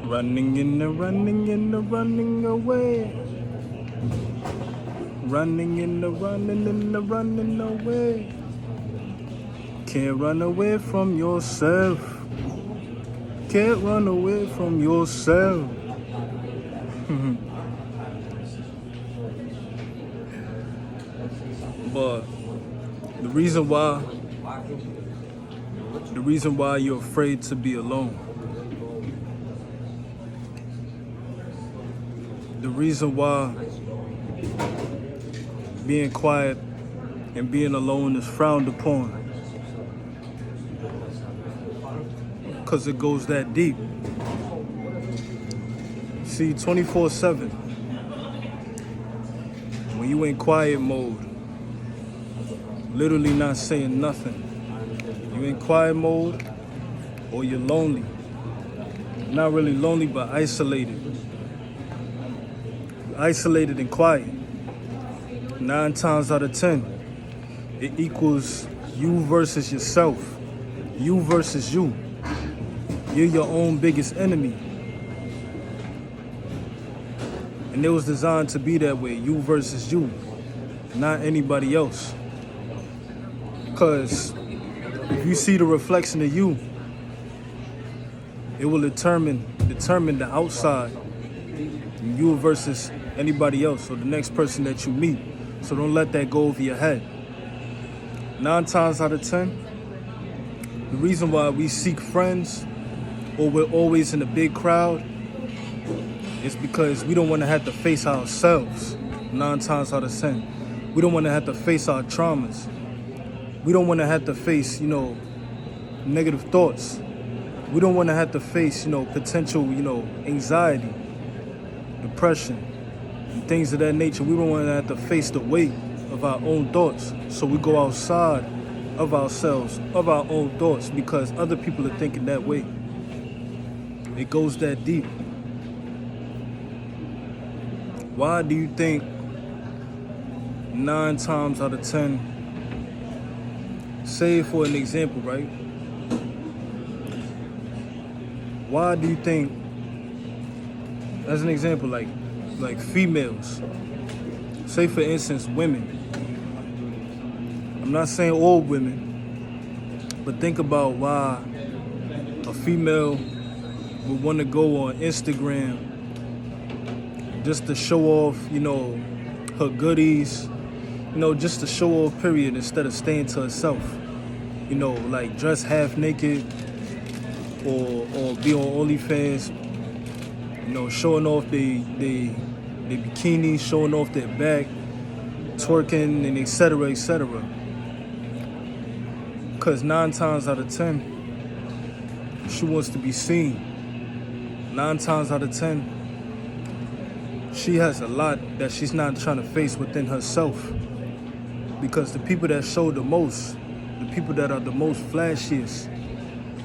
Running in the running away. Running in the running away. Can't run away from yourself. Can't run away from yourself. But the reason why you're afraid to be alone. The reason why being quiet and being alone is frowned upon. Because it goes that deep. See, 24/7, when you in quiet mode, literally not saying nothing, you in quiet mode, or you're lonely. Not really lonely, but isolated. Isolated and quiet. 9 times out of 10, it equals you versus yourself. You versus you. You're your own biggest enemy. And it was designed to be that way, you versus you, not anybody else. Because if you see the reflection of you, it will determine the outside, you versus anybody else or the next person that you meet. So don't let that go over your head. 9 times out of 10, the reason why we seek friends or we're always in a big crowd is because we don't want to have to face ourselves. 9 times out of 10, we don't want to have to face our traumas. We don't want to have to face, negative thoughts. We don't want to have to face, potential, anxiety, depression, and things of that nature. We don't want to have to face the weight of our own thoughts. So we go outside of ourselves, of our own thoughts, because other people are thinking that way. It goes that deep. Why do you think 9 times out of 10, say for an example, right? Why do you think, as an example, like females, say for instance, women. I'm not saying all women, but think about why a female would want to go on Instagram just to show off, her goodies, just to show off, period, instead of staying to herself. Like dress half naked or be on OnlyFans, showing off the bikinis, showing off their back, twerking, and etc., etc. Because 9 times out of 10, she wants to be seen. 9 times out of 10, she has a lot that she's not trying to face within herself. Because the people that show the most, the people that are the most flashiest,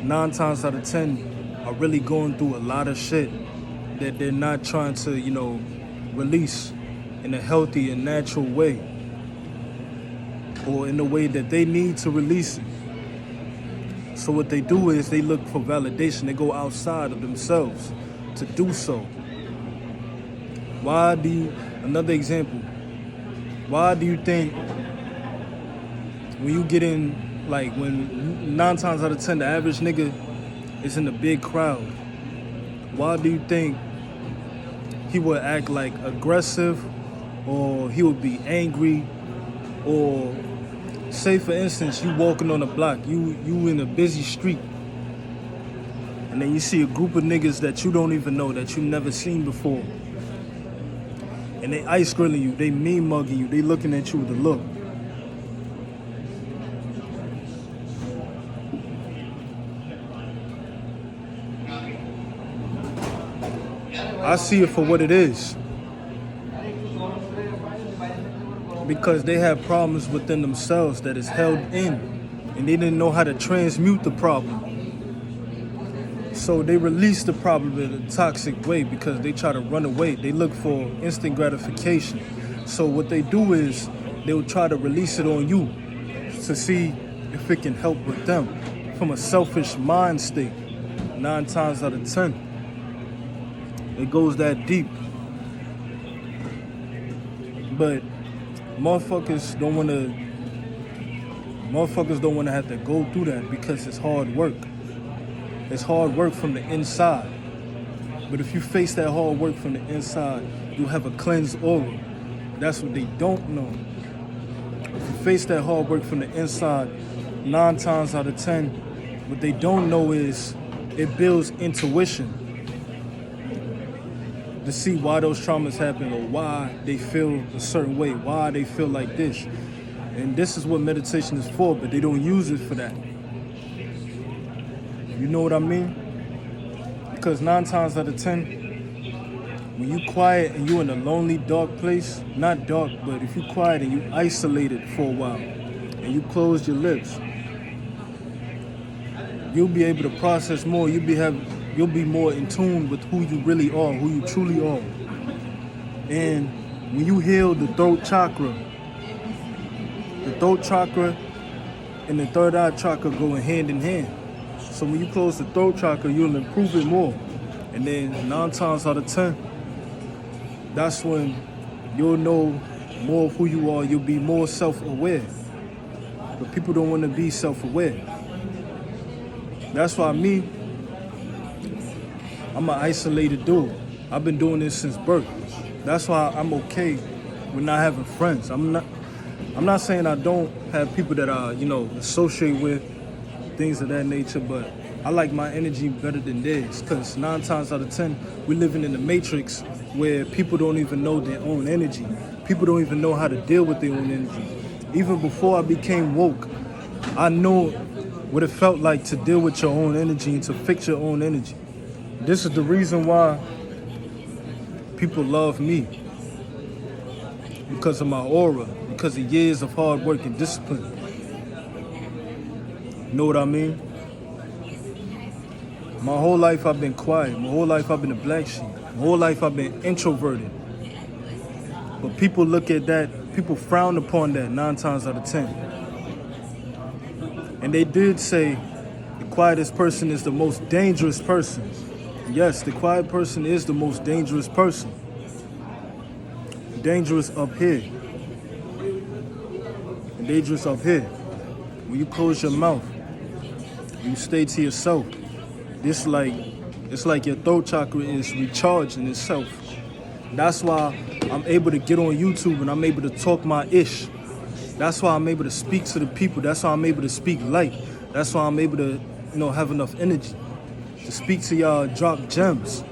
9 times out of 10 are really going through a lot of shit that they're not trying to, release in a healthy and natural way, or in the way that they need to release it. So what they do is they look for validation. They go outside of themselves to do so. Another example, why do you think when you get in, like when 9 times out of 10, the average nigga is in a big crowd, why do you think he would act like aggressive, or he would be angry, or say for instance, you walking on a block, you in a busy street, and then you see a group of niggas that you don't even know, that you never seen before, and they ice grilling you, they mean mugging you, they looking at you with a look. I see it for what it is. Because they have problems within themselves that is held in, and they didn't know how to transmute the problem. So they release the problem in a toxic way because they try to run away. They look for instant gratification. So what they do is they'll try to release it on you to see if it can help with them from a selfish mind state, 9 times out of 10. It goes that deep. But motherfuckers don't wanna have to go through that because it's hard work. It's hard work from the inside. But if you face that hard work from the inside, you'll have a cleansed aura. That's what they don't know. If you face that hard work from the inside, 9 times out of 10, what they don't know is it builds intuition to see why those traumas happen or why they feel a certain way, why they feel like this. And this is what meditation is for, but they don't use it for that. You know what I mean? Because 9 times out of 10, when you quiet and you in a lonely, dark place, not dark, but if you quiet and you isolated for a while and you close your lips, you'll be able to process more. You'll be more in tune with who you really are, who you truly are. And when you heal the throat chakra and the third eye chakra go hand in hand. So when you close the throat chakra, you'll improve it more. And then 9 times out of 10, that's when you'll know more of who you are. You'll be more self-aware. But people don't want to be self-aware. That's why I'm an isolated dude. I've been doing this since birth. That's why I'm okay with not having friends. I'm not saying I don't have people that I, associate with, things of that nature, but I like my energy better than theirs. Because 9 times out of 10, we're living in the matrix where people don't even know their own energy. People don't even know how to deal with their own energy. Even before I became woke, I know what it felt like to deal with your own energy and to fix your own energy. This is the reason why people love me. Because of my aura, because of years of hard work and discipline. You know what I mean? My whole life I've been quiet. My whole life I've been a black sheep. My whole life I've been introverted. But people look at that, people frown upon that 9 times out of 10. And they did say the quietest person is the most dangerous person. Yes, the quiet person is the most dangerous person. Dangerous up here. And dangerous up here. When you close your mouth, you stay to yourself. It's like your throat chakra is recharging itself. That's why I'm able to get on YouTube and I'm able to talk my ish. That's why I'm able to speak to the people. That's why I'm able to speak light. That's why I'm able to, have enough energy to speak to y'all, drop gems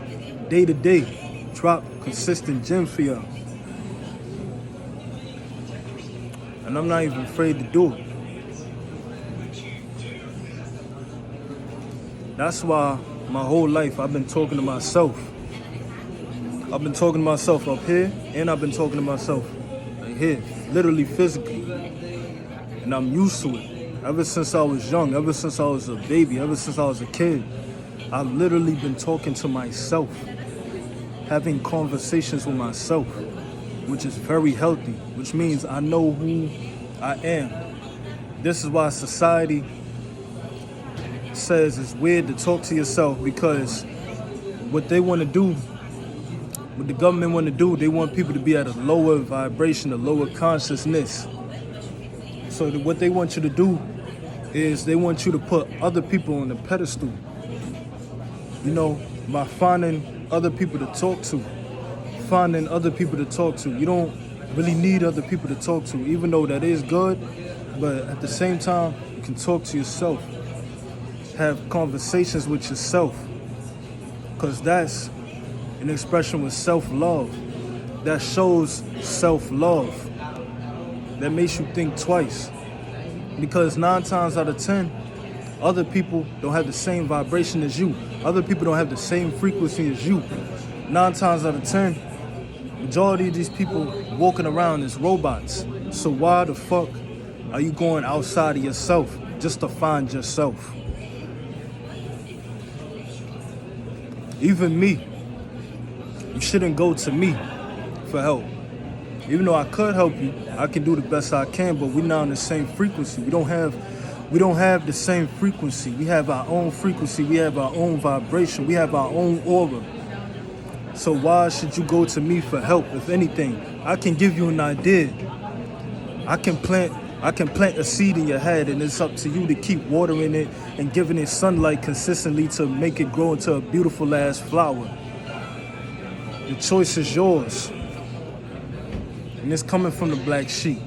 day to day, drop consistent gems for y'all. And I'm not even afraid to do it. That's why my whole life I've been talking to myself. I've been talking to myself up here, and I've been talking to myself right here, literally physically. And I'm used to it. Ever since I was young, ever since I was a baby, ever since I was a kid, I've literally been talking to myself, having conversations with myself, which is very healthy, which means I know who I am. This is why society says it's weird to talk to yourself, because what they want to do, what the government want to do, they want people to be at a lower vibration, a lower consciousness. So what they want you to do is they want you to put other people on the pedestal, by finding other people to talk to. You don't really need other people to talk to, even though that is good, but at the same time, you can talk to yourself. Have conversations with yourself, because that's an expression with self-love. That shows self-love. That makes you think twice, because 9 times out of 10, other people don't have the same vibration as you. Other people don't have the same frequency as you. 9 times out of 10, majority of these people walking around as robots. So why the fuck are you going outside of yourself just to find yourself? Even me, you shouldn't go to me for help. Even though I could help you, I can do the best I can, but we're not on the same frequency. We don't have the same frequency. We have our own frequency. We have our own vibration. We have our own aura. So why should you go to me for help? If anything, I can give you an idea. I can plant a seed in your head, and it's up to you to keep watering it and giving it sunlight consistently to make it grow into a beautiful ass flower. The choice is yours. And it's coming from the black sheep.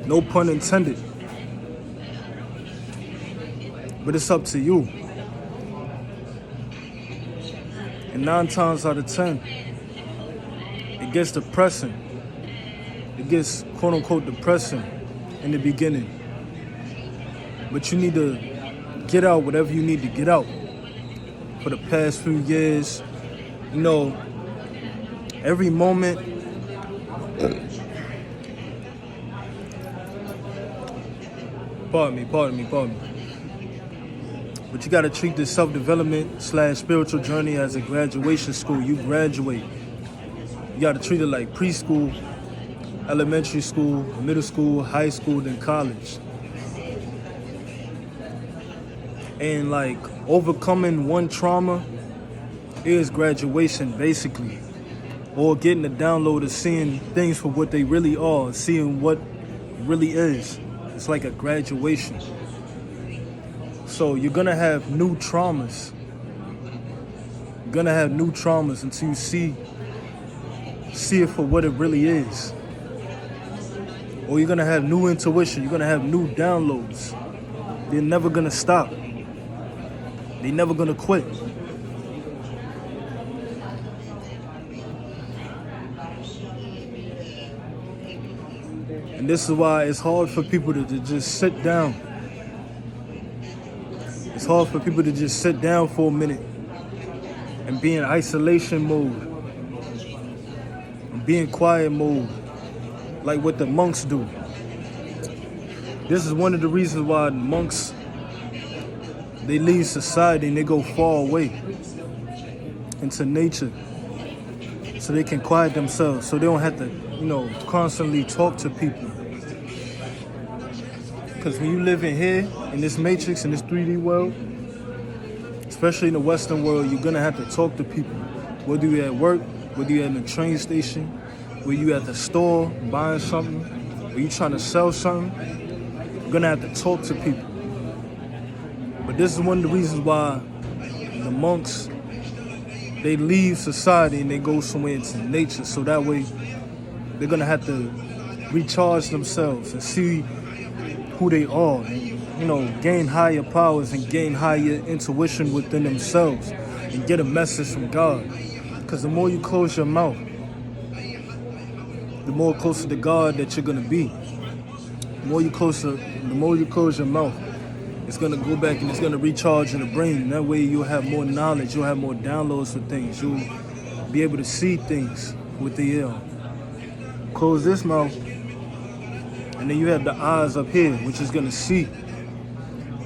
No pun intended. But it's up to you. And 9 times out of 10, it gets depressing. It gets quote unquote depressing in the beginning. But you need to get out whatever you need to get out. For the past few years, you know, every moment, pardon me. But you gotta treat this self-development / spiritual journey as a graduation school. You graduate. You gotta treat it like preschool, elementary school, middle school, high school, then college. And like overcoming one trauma is graduation, basically. Or getting the download of seeing things for what they really are, seeing what it really is. It's like a graduation. So you're gonna have new traumas. You're gonna have new traumas until you see it for what it really is. Or you're gonna have new intuition. You're gonna have new downloads. They're never gonna stop. They're never gonna quit. And this is why it's hard for people to just sit down. It's hard for people to just sit down for a minute and be in isolation mode and be in quiet mode, like what the monks do. This is one of the reasons why monks, they leave society and they go far away into nature so they can quiet themselves, so they don't have to, constantly talk to people. Because when you live in here, in this matrix, in this 3D world, especially in the Western world, you're gonna have to talk to people. Whether you're at work, whether you're at the train station, whether you're at the store buying something, or you're trying to sell something, you're gonna have to talk to people. But this is one of the reasons why the monks, they leave society and they go somewhere into nature, so that way they're gonna have to recharge themselves and see who they are, and gain higher powers and gain higher intuition within themselves and get a message from God. Because the more you close your mouth, the more closer to God that you're gonna be. The more you close your mouth, it's gonna go back and it's gonna recharge in the brain. That way you'll have more knowledge, you'll have more downloads for things, you'll be able to see things with the ear. Close this mouth, and then you have the eyes up here, which is gonna see.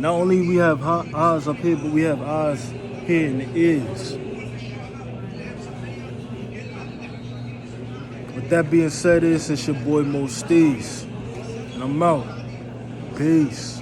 Not only we have eyes up here, but we have eyes here in the ears. With that being said, it's your boy Mo Steez, and I'm out. Peace.